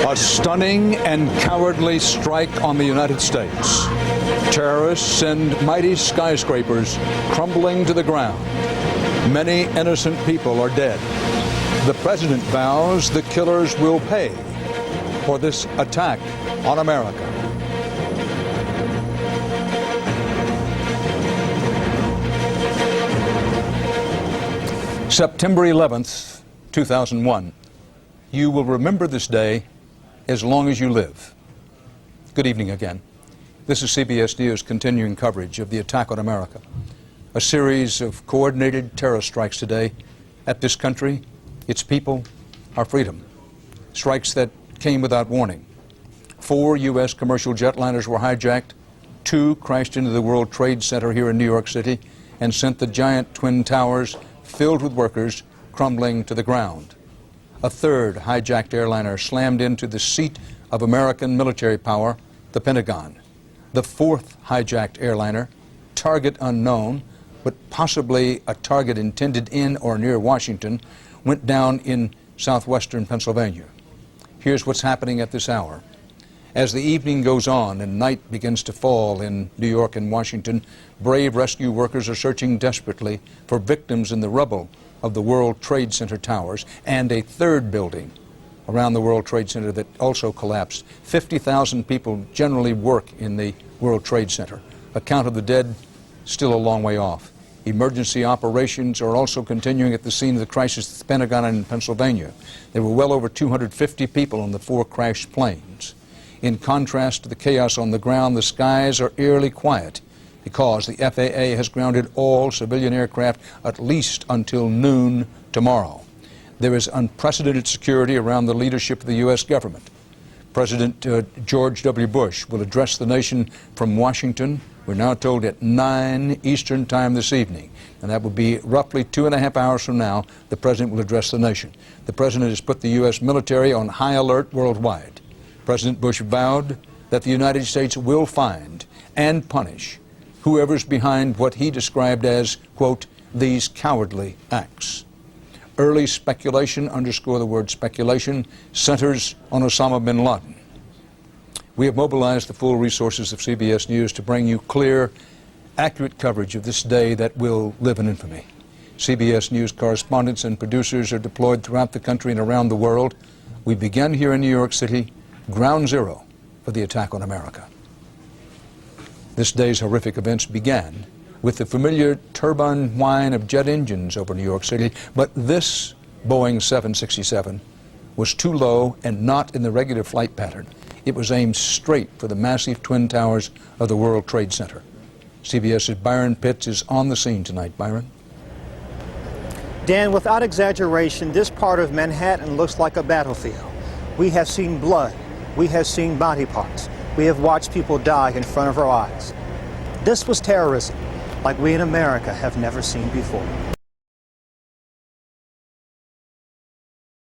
A stunning and cowardly strike on the United States. Terrorists send mighty skyscrapers crumbling to the ground. Many innocent people are dead. The president vows the killers will pay for this attack on America. September 11th, 2001. You will remember this day as long as you live. Good evening again. This is CBS News continuing coverage of the attack on America. A series of coordinated terror strikes today at this country, its people, our freedom. Strikes that came without warning. 4 U.S. commercial jetliners were hijacked. 2 crashed into the World Trade Center here in New York City and sent the giant twin towers filled with workers crumbling to the ground. A 3rd hijacked airliner slammed into the seat of American military power, the Pentagon. The 4th hijacked airliner, target unknown, but possibly a target intended in or near Washington, went down in southwestern Pennsylvania. Here's what's happening at this hour. As the evening goes on and night begins to fall in New York and Washington, brave rescue workers are searching desperately for victims in the rubble of the World Trade Center towers and a 3rd building around the World Trade Center that also collapsed. 50,000 people generally work in the World Trade Center. A count of the dead still a long way off. Emergency operations are also continuing at the scene of the crisis at the Pentagon in Pennsylvania. There were well over 250 people on the 4 crashed planes. In contrast to the chaos on the ground, the skies are eerily quiet because the FAA has grounded all civilian aircraft at least until noon tomorrow. There is unprecedented security around the leadership of the U.S. government. President George W. Bush will address the nation from Washington, we're now told, at 9 Eastern Time this evening. And that will be roughly 2.5 hours from now, the president will address the nation. The president has put the U.S. military on high alert worldwide. President Bush vowed that the United States will find and punish whoever's behind what he described as, quote, these cowardly acts. Early speculation, underscore the word speculation, centers on Osama bin Laden. We have mobilized the full resources of CBS News to bring you clear, accurate coverage of this day that will live in infamy. CBS News correspondents and producers are deployed throughout the country and around the world. We begin here in New York City, ground zero for the attack on America. This day's horrific events began with the familiar turbine whine of jet engines over New York City, but this Boeing 767 was too low and not in the regular flight pattern. It was aimed straight for the massive twin towers of the World Trade Center. CBS's Byron Pitts is on the scene tonight. Byron? Dan, without exaggeration, this part of Manhattan looks like a battlefield. We have seen blood. We have seen body parts. We have watched people die in front of our eyes. This was terrorism like we in America have never seen before.